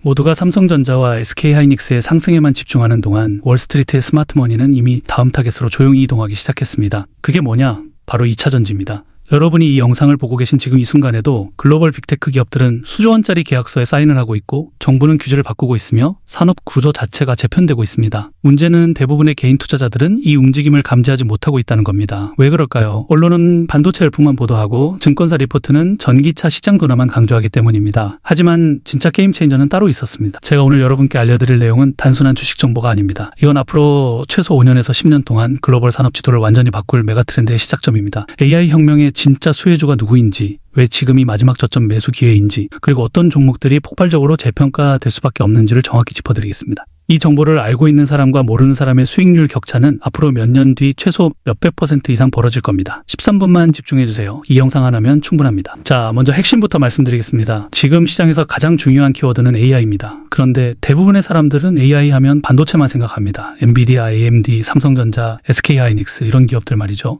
모두가 삼성전자와 SK하이닉스의 상승에만 집중하는 동안 월스트리트의 스마트머니는 이미 다음 타겟으로 조용히 이동하기 시작했습니다. 그게 뭐냐? 바로 2차 전지입니다. 여러분이 이 영상을 보고 계신 지금 이 순간에도 글로벌 빅테크 기업들은 수조 원짜리 계약서에 사인을 하고 있고 정부는 규제를 바꾸고 있으며 산업 구조 자체가 재편되고 있습니다. 문제는 대부분의 개인 투자자들은 이 움직임을 감지하지 못하고 있다는 겁니다. 왜 그럴까요? 언론은 반도체 열풍만 보도하고 증권사 리포트는 전기차 시장 둔화만 강조하기 때문입니다. 하지만 진짜 게임 체인저는 따로 있었습니다. 제가 오늘 여러분께 알려드릴 내용은 단순한 주식 정보가 아닙니다. 이건 앞으로 최소 5년에서 10년 동안 글로벌 산업 지도를 완전히 바꿀 메가트렌드의 시작점입니다. AI 혁명의 진짜 수혜주가 누구인지, 왜 지금이 마지막 저점 매수 기회인지, 그리고 어떤 종목들이 폭발적으로 재평가될 수밖에 없는지를 정확히 짚어드리겠습니다. 이 정보를 알고 있는 사람과 모르는 사람의 수익률 격차는 앞으로 몇 년 뒤 최소 몇백 % 이상 벌어질 겁니다. 13분만 집중해주세요. 이 영상 하나면 충분합니다. 자, 먼저 핵심부터 말씀드리겠습니다. 지금 시장에서 가장 중요한 키워드는 AI입니다. 그런데 대부분의 사람들은 AI 하면 반도체만 생각합니다. 엔비디아, AMD, 삼성전자, SK하이닉스 이런 기업들 말이죠.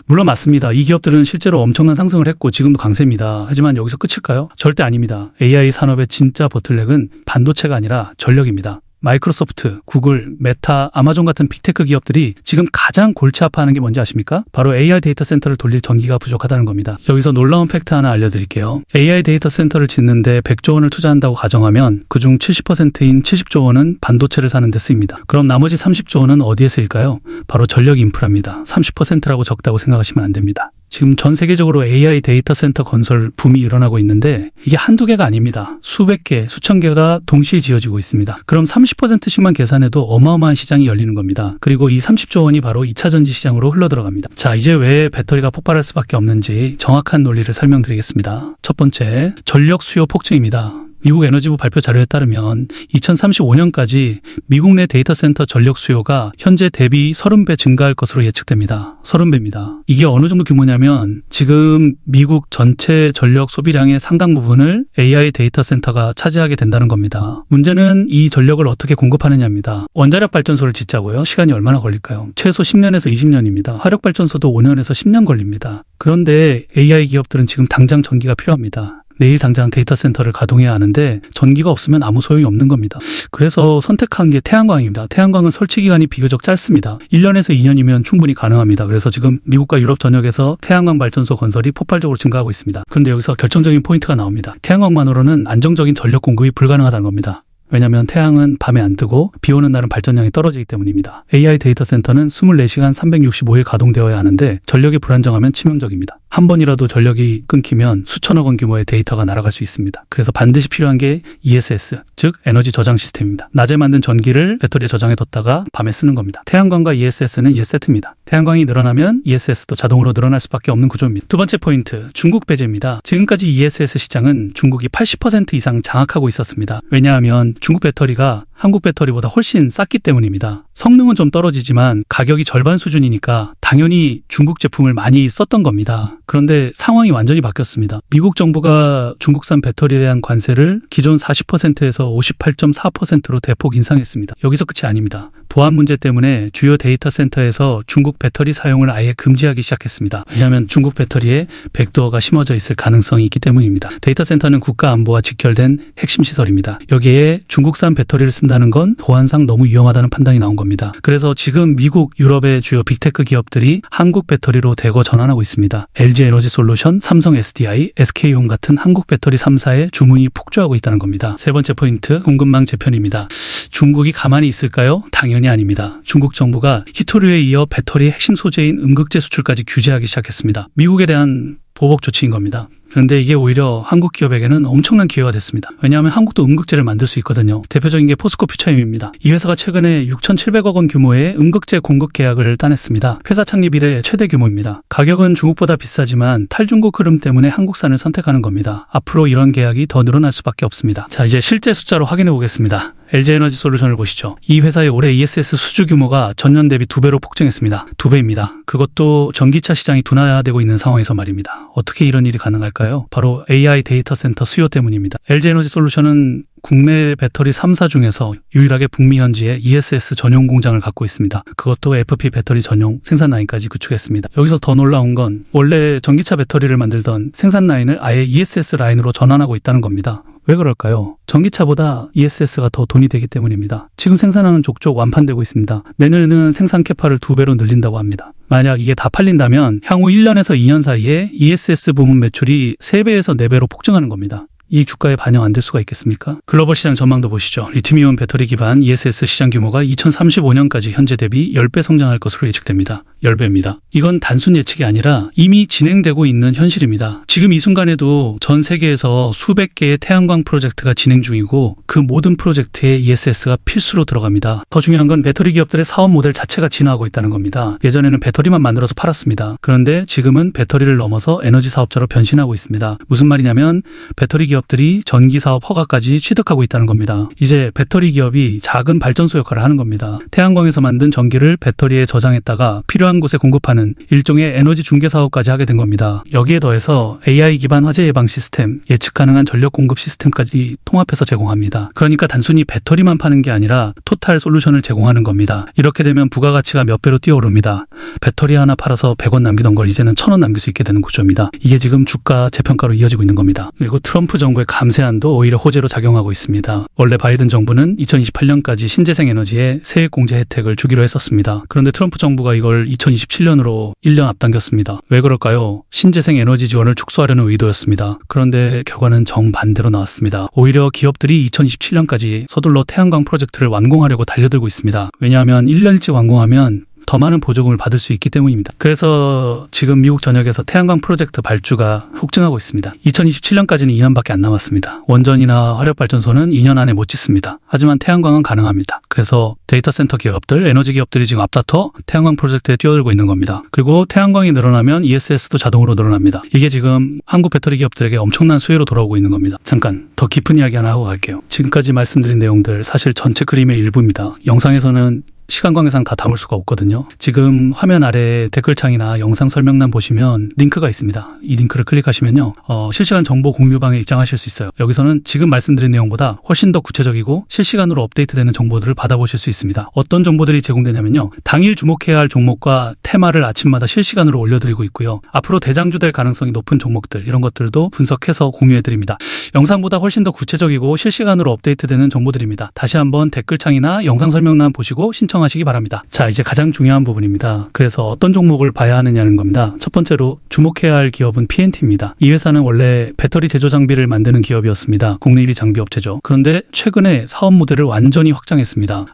물론 맞습니다. 이 기업들은 실제로 엄청난 상승을 했고 지금도 강세입니다. 하지만 여기서 끝일까요? 절대 아닙니다. AI 산업의 진짜 보틀넥은 반도체가 아니라 전력입니다. 마이크로소프트, 구글, 메타, 아마존 같은 빅테크 기업들이 지금 가장 골치 아파하는 게 뭔지 아십니까? 바로 AI 데이터 센터를 돌릴 전기가 부족하다는 겁니다. 여기서 놀라운 팩트 하나 알려드릴게요. AI 데이터 센터를 짓는데 100조 원을 투자한다고 가정하면 그중 70%인 70조 원은 반도체를 사는 데 쓰입니다. 그럼 나머지 30조 원은 어디에 쓰일까요? 바로 전력 인프라입니다. 30%라고 적다고 생각하시면 안 됩니다. 지금 전 세계적으로 AI 데이터 센터 건설 붐이 일어나고 있는데 이게 한두 개가 아닙니다. 수백 개, 수천 개가 동시에 지어지고 있습니다. 그럼 30%씩만 계산해도 어마어마한 시장이 열리는 겁니다. 그리고 이 30조 원이 바로 2차 전지 시장으로 흘러들어갑니다. 자, 이제 왜 배터리가 폭발할 수밖에 없는지 정확한 논리를 설명드리겠습니다. 첫 번째, 전력 수요 폭증입니다. 미국 에너지부 발표 자료에 따르면 2035년까지 미국 내 데이터 센터 전력 수요가 현재 대비 30배 증가할 것으로 예측됩니다. 30배입니다. 이게 어느 정도 규모냐면 지금 미국 전체 전력 소비량의 상당 부분을 AI 데이터 센터가 차지하게 된다는 겁니다. 문제는 이 전력을 어떻게 공급하느냐입니다. 원자력 발전소를 짓자고요? 시간이 얼마나 걸릴까요? 최소 10년에서 20년입니다. 화력 발전소도 5년에서 10년 걸립니다. 그런데 AI 기업들은 지금 당장 전기가 필요합니다. 내일 당장 데이터 센터를 가동해야 하는데 전기가 없으면 아무 소용이 없는 겁니다. 그래서 선택한 게 태양광입니다. 태양광은 설치 기간이 비교적 짧습니다. 1년에서 2년이면 충분히 가능합니다. 그래서 지금 미국과 유럽 전역에서 태양광 발전소 건설이 폭발적으로 증가하고 있습니다. 그런데 여기서 결정적인 포인트가 나옵니다. 태양광만으로는 안정적인 전력 공급이 불가능하다는 겁니다. 왜냐하면 태양은 밤에 안 뜨고 비 오는 날은 발전량이 떨어지기 때문입니다. AI 데이터 센터는 24시간 365일 가동되어야 하는데 전력이 불안정하면 치명적입니다. 한 번이라도 전력이 끊기면 수천억 원 규모의 데이터가 날아갈 수 있습니다. 그래서 반드시 필요한 게 ESS, 즉 에너지 저장 시스템입니다. 낮에 만든 전기를 배터리에 저장해뒀다가 밤에 쓰는 겁니다. 태양광과 ESS는 이제 세트입니다. 태양광이 늘어나면 ESS도 자동으로 늘어날 수밖에 없는 구조입니다. 두 번째 포인트, 중국 배제입니다. 지금까지 ESS 시장은 중국이 80% 이상 장악하고 있었습니다. 왜냐하면 중국 배터리가 한국 배터리보다 훨씬 쌌기 때문입니다. 성능은 좀 떨어지지만 가격이 절반 수준이니까 당연히 중국 제품을 많이 썼던 겁니다. 그런데 상황이 완전히 바뀌었습니다. 미국 정부가 중국산 배터리에 대한 관세를 기존 40%에서 58.4%로 대폭 인상했습니다. 여기서 끝이 아닙니다. 보안 문제 때문에 주요 데이터 센터에서 중국 배터리 사용을 아예 금지하기 시작했습니다. 왜냐하면 중국 배터리에 백도어가 심어져 있을 가능성이 있기 때문입니다. 데이터 센터는 국가 안보와 직결된 핵심 시설입니다. 여기에 중국산 배터리를 쓴다는 건 보안상 너무 위험하다는 판단이 나온 겁니다. 그래서 지금 미국, 유럽의 주요 빅테크 기업들이 한국 배터리로 대거 전환하고 있습니다. LG 에너지 솔루션, 삼성 SDI, SK온 같은 한국 배터리 3사의 주문이 폭주하고 있다는 겁니다. 세 번째 포인트, 공급망 재편입니다. 중국이 가만히 있을까요? 당연히 아닙니다. 중국 정부가 히토류에 이어 배터리의 핵심 소재인 음극재 수출까지 규제하기 시작했습니다. 미국에 대한 보복 조치인 겁니다. 그런데 이게 오히려 한국 기업에게는 엄청난 기회가 됐습니다. 왜냐하면 한국도 음극재를 만들 수 있거든요. 대표적인 게 포스코 퓨처엠입니다. 이 회사가 최근에 6,700억 원 규모의 음극재 공급 계약을 따냈습니다. 회사 창립 이래 최대 규모입니다. 가격은 중국보다 비싸지만 탈중국 흐름 때문에 한국산을 선택하는 겁니다. 앞으로 이런 계약이 더 늘어날 수밖에 없습니다. 자, 이제 실제 숫자로 확인해 보겠습니다. LG 에너지 솔루션을 보시죠. 이 회사의 올해 ESS 수주 규모가 전년 대비 2배로 폭증했습니다. 2배입니다. 그것도 전기차 시장이 둔화되고 있는 상황에서 말입니다. 어떻게 이런 일이 가능할까요? 바로 AI 데이터 센터 수요 때문입니다. LG 에너지 솔루션은 국내 배터리 3사 중에서 유일하게 북미 현지에 ESS 전용 공장을 갖고 있습니다. 그것도 FP 배터리 전용 생산 라인까지 구축했습니다. 여기서 더 놀라운 건 원래 전기차 배터리를 만들던 생산 라인을 아예 ESS 라인으로 전환하고 있다는 겁니다. 왜 그럴까요? 전기차보다 ESS가 더 돈이 되기 때문입니다. 지금 생산하는 족족 완판되고 있습니다. 내년에는 생산 캐파를 2배로 늘린다고 합니다. 만약 이게 다 팔린다면 향후 1년에서 2년 사이에 ESS 부문 매출이 3배에서 4배로 폭증하는 겁니다. 이 주가에 반영 안 될 수가 있겠습니까? 글로벌 시장 전망도 보시죠. 리튬이온 배터리 기반 ESS 시장 규모가 2035년까지 현재 대비 10배 성장할 것으로 예측됩니다. 10배입니다. 이건 단순 예측이 아니라 이미 진행되고 있는 현실입니다. 지금 이 순간에도 전 세계에서 수백 개의 태양광 프로젝트가 진행 중이고 그 모든 프로젝트에 ESS가 필수로 들어갑니다. 더 중요한 건 배터리 기업들의 사업 모델 자체가 진화하고 있다는 겁니다. 예전에는 배터리만 만들어서 팔았습니다. 그런데 지금은 배터리를 넘어서 에너지 사업자로 변신하고 있습니다. 무슨 말이냐면 배터리 기업들이 전기 사업 허가까지 취득하고 있다는 겁니다. 이제 배터리 기업이 작은 발전소 역할을 하는 겁니다. 태양광에서 만든 전기를 배터리에 저장했다가 필요한 곳에 공급하는 일종의 에너지 중개 사업까지 하게 된 겁니다. 여기에 더해서 AI 기반 화재 예방 시스템, 예측 가능한 전력 공급 시스템까지 통합해서 제공합니다. 그러니까 단순히 배터리만 파는 게 아니라 토탈 솔루션을 제공하는 겁니다. 이렇게 되면 부가가치가 몇 배로 뛰어오릅니다. 배터리 하나 팔아서 100원 남기던 걸 이제는 1000원 남길 수 있게 되는 구조입니다. 이게 지금 주가 재평가로 이어지고 있는 겁니다. 그리고 트럼프 정부의 감세안도 오히려 호재로 작용하고 있습니다. 원래 바이든 정부는 2028년까지 신재생 에너지에 세액 공제 혜택을 주기로 했었습니다. 그런데 트럼프 정부가 이걸 2027년으로 1년 앞당겼습니다. 왜 그럴까요? 신재생 에너지 지원을 축소하려는 의도였습니다. 그런데 결과는 정반대로 나왔습니다. 오히려 기업들이 2027년까지 서둘러 태양광 프로젝트를 완공하려고 달려들고 있습니다. 왜냐하면 1년 일찍 완공하면 더 많은 보조금을 받을 수 있기 때문입니다. 그래서 지금 미국 전역에서 태양광 프로젝트 발주가 폭증하고 있습니다. 2027년까지는 2년밖에 안 남았습니다. 원전이나 화력발전소는 2년 안에 못 짓습니다. 하지만 태양광은 가능합니다. 그래서 데이터 센터 기업들, 에너지 기업들이 지금 앞다퉈 태양광 프로젝트에 뛰어들고 있는 겁니다. 그리고 태양광이 늘어나면 ESS도 자동으로 늘어납니다. 이게 지금 한국 배터리 기업들에게 엄청난 수혜로 돌아오고 있는 겁니다. 잠깐 더 깊은 이야기 하나 하고 갈게요. 지금까지 말씀드린 내용들 사실 전체 그림의 일부입니다. 영상에서는 시간 관계상 다 담을 수가 없거든요. 지금 화면 아래 댓글창이나 영상 설명란 보시면 링크가 있습니다. 이 링크를 클릭하시면요. 실시간 정보 공유방에 입장하실 수 있어요. 여기서는 지금 말씀드린 내용보다 훨씬 더 구체적이고 실시간으로 업데이트되는 정보들을 받아보실 수 있습니다. 어떤 정보들이 제공되냐면요. 당일 주목해야 할 종목과 테마를 아침마다 실시간으로 올려드리고 있고요. 앞으로 대장주될 가능성이 높은 종목들 이런 것들도 분석해서 공유해드립니다. 영상보다 훨씬 더 구체적이고 실시간으로 업데이트되는 정보들입니다. 다시 한번 댓글창이나 영상 설명란 보시고 신청하시기 바랍니다. 자, 이제 가장 중요한 부분입니다. 그래서 어떤 종목을 봐야 하느냐는 겁니다. 첫 번째로 주목해야 할 기업은 PNT입니다. 이 회사는 원래 배터리 제조 장비를 만드는 기업이었습니다. 국내 1위 장비 업체죠. 그런데 최근에 사업 모델을 완전히 확장했습니다.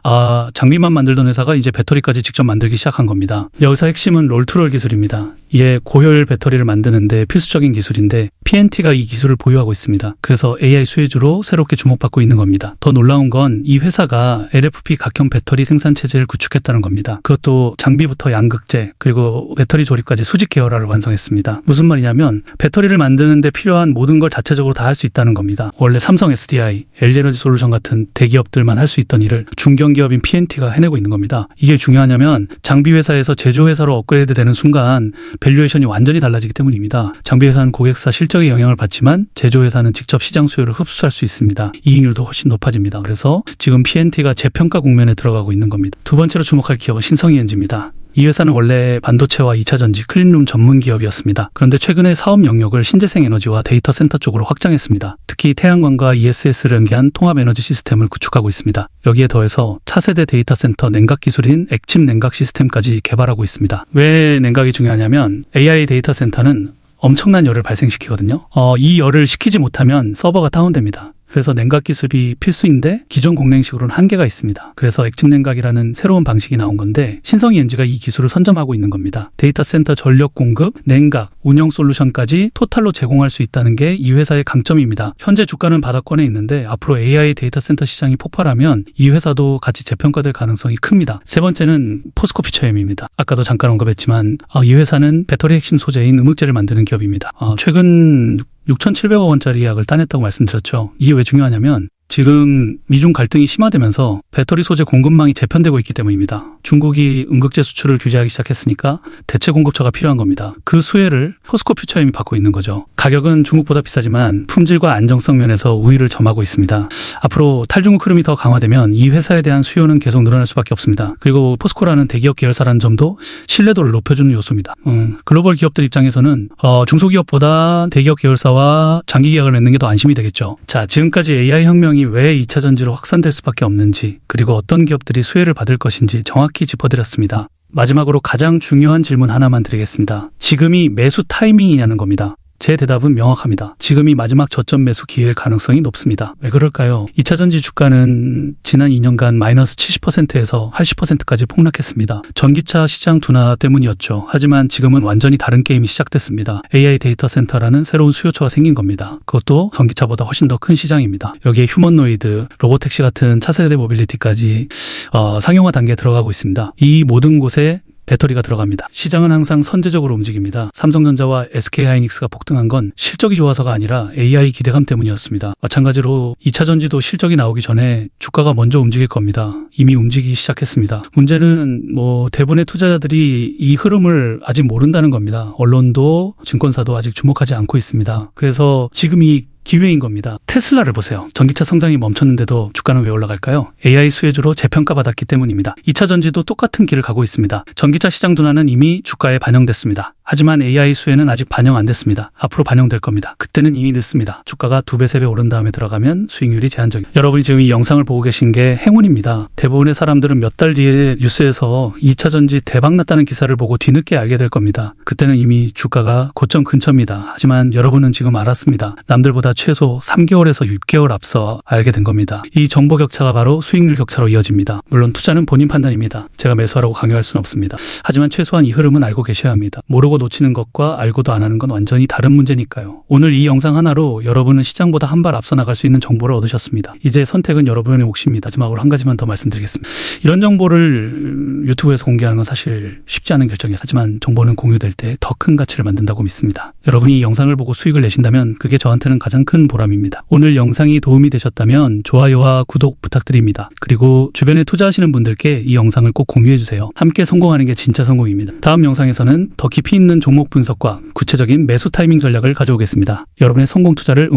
장비만 만들던 회사가 이제 배터리까지 직접 만들기 시작한 겁니다. 여기서 핵심은 롤투롤 기술입니다. 이게 고효율 배터리를 만드는데 필수적인 기술인데 PNT가 이 기술을 보유하고 있습니다. 그래서 AI 수혜주로 새롭게 주목받고 있는 겁니다. 더 놀라운 건 이 회사가 LFP 각형 배터리 생산 체제를 구축했다는 겁니다. 그것도 장비부터 양극재 그리고 배터리 조립까지 수직 계열화를 완성했습니다. 무슨 말이냐면 배터리를 만드는데 필요한 모든 걸 자체적으로 다 할 수 있다는 겁니다. 원래 삼성 SDI, LG에너지 솔루션 같은 대기업들만 할 수 있던 일을 중견기업인 PNT가 해내고 있는 겁니다. 이게 중요하냐면 장비 회사에서 제조 회사로 업그레이드 되는 순간 밸류에이션이 완전히 달라지기 때문입니다. 장비 회사는 고객사 실적에 영향을 받지만 제조 회사는 직접 시장 수요를 흡수할 수 있습니다. 이익률도 훨씬 높아집니다. 그래서 지금 PNT가 재평가 국면에 들어가고 있는 겁니다. 두 번째로 주목할 기업은 신성이엔지입니다. 이 회사는 원래 반도체와 2차전지 클린룸 전문 기업이었습니다. 그런데 최근에 사업 영역을 신재생 에너지와 데이터 센터 쪽으로 확장했습니다. 특히 태양광과 ESS를 연계한 통합 에너지 시스템을 구축하고 있습니다. 여기에 더해서 차세대 데이터 센터 냉각 기술인 액침 냉각 시스템까지 개발하고 있습니다. 왜 냉각이 중요하냐면 AI 데이터 센터는 엄청난 열을 발생시키거든요. 이 열을 식히지 못하면 서버가 다운됩니다. 그래서 냉각 기술이 필수인데 기존 공냉식으로는 한계가 있습니다. 그래서 액침 냉각이라는 새로운 방식이 나온 건데 신성이엔지가 이 기술을 선점하고 있는 겁니다. 데이터 센터 전력 공급, 냉각, 운영 솔루션까지 토탈로 제공할 수 있다는 게 이 회사의 강점입니다. 현재 주가는 바닥권에 있는데 앞으로 AI 데이터 센터 시장이 폭발하면 이 회사도 같이 재평가될 가능성이 큽니다. 세 번째는 포스코 퓨처엠입니다. 아까도 잠깐 언급했지만 이 회사는 배터리 핵심 소재인 음흑재를 만드는 기업입니다. 최근 6,700억 원짜리 예약을 따냈다고 말씀드렸죠. 이게 왜 중요하냐면 지금 미중 갈등이 심화되면서 배터리 소재 공급망이 재편되고 있기 때문입니다. 중국이 음극재 수출을 규제하기 시작했으니까 대체 공급처가 필요한 겁니다. 그 수혜를 포스코 퓨처엠이 받고 있는 거죠. 가격은 중국보다 비싸지만 품질과 안정성 면에서 우위를 점하고 있습니다. 앞으로 탈중국 흐름이 더 강화되면 이 회사에 대한 수요는 계속 늘어날 수밖에 없습니다. 그리고 포스코라는 대기업 계열사라는 점도 신뢰도를 높여주는 요소입니다. 글로벌 기업들 입장에서는 중소기업보다 대기업 계열사와 장기 계약을 맺는 게 더 안심이 되겠죠. 자, 지금까지 AI 혁명이 왜 2차 전지로 확산될 수밖에 없는지, 그리고 어떤 기업들이 수혜를 받을 것인지 정확히 짚어드렸습니다. 마지막으로 가장 중요한 질문 하나만 드리겠습니다. 지금이 매수 타이밍이냐는 겁니다. 제 대답은 명확합니다. 지금이 마지막 저점 매수 기회일 가능성이 높습니다. 왜 그럴까요? 2차 전지 주가는 지난 2년간 마이너스 70%에서 80%까지 폭락했습니다. 전기차 시장 둔화 때문이었죠. 하지만 지금은 완전히 다른 게임이 시작됐습니다. AI 데이터 센터라는 새로운 수요처가 생긴 겁니다. 그것도 전기차보다 훨씬 더 큰 시장입니다. 여기에 휴머노이드, 로보택시 같은 차세대 모빌리티까지 상용화 단계에 들어가고 있습니다. 이 모든 곳에 배터리가 들어갑니다. 시장은 항상 선제적으로 움직입니다. 삼성전자와 SK하이닉스가 폭등한 건 실적이 좋아서가 아니라 AI 기대감 때문이었습니다. 마찬가지로 2차 전지도 실적이 나오기 전에 주가가 먼저 움직일 겁니다. 이미 움직이기 시작했습니다. 문제는 대부분의 투자자들이 이 흐름을 아직 모른다는 겁니다. 언론도 증권사도 아직 주목하지 않고 있습니다. 그래서 지금 이 기회인 겁니다. 테슬라를 보세요. 전기차 성장이 멈췄는데도 주가는 왜 올라갈까요? AI 수혜주로 재평가받았기 때문입니다. 2차 전지도 똑같은 길을 가고 있습니다. 전기차 시장 둔화는 이미 주가에 반영됐습니다. 하지만 AI 수혜는 아직 반영 안 됐습니다. 앞으로 반영될 겁니다. 그때는 이미 늦습니다. 주가가 2배, 3배 오른 다음에 들어가면 수익률이 제한적입니다. 여러분이 지금 이 영상을 보고 계신 게 행운입니다. 대부분의 사람들은 몇 달 뒤에 뉴스에서 2차 전지 대박 났다는 기사를 보고 뒤늦게 알게 될 겁니다. 그때는 이미 주가가 고점 근처입니다. 하지만 여러분은 지금 알았습니다. 남들보다 최소 3개월에서 6개월 앞서 알게 된 겁니다. 이 정보 격차가 바로 수익률 격차로 이어집니다. 물론 투자는 본인 판단입니다. 제가 매수하라고 강요할 수는 없습니다. 하지만 최소한 이 흐름은 알고 계셔야 합니다. 모르고 놓치는 것과 알고도 안 하는 건 완전히 다른 문제니까요. 오늘 이 영상 하나로 여러분은 시장보다 한 발 앞서 나갈 수 있는 정보를 얻으셨습니다. 이제 선택은 여러분의 몫입니다. 마지막으로 한 가지만 더 말씀드리겠습니다. 이런 정보를 유튜브에서 공개하는 건 사실 쉽지 않은 결정이었어요. 하지만 정보는 공유될 때 더 큰 가치를 만든다고 믿습니다. 여러분이 이 영상을 보고 수익을 내신다면 그게 저한테는 가장 큰 보람입니다. 오늘 영상이 도움이 되셨다면 좋아요와 구독 부탁드립니다. 그리고 주변에 투자하시는 분들께 이 영상을 꼭 공유해주세요. 함께 성공하는 게 진짜 성공입니다. 다음 영상에서는 더 깊이 있는 종목 분석과 구체적인 매수 타이밍 전략을 가져오겠습니다. 여러분의 성공 투자를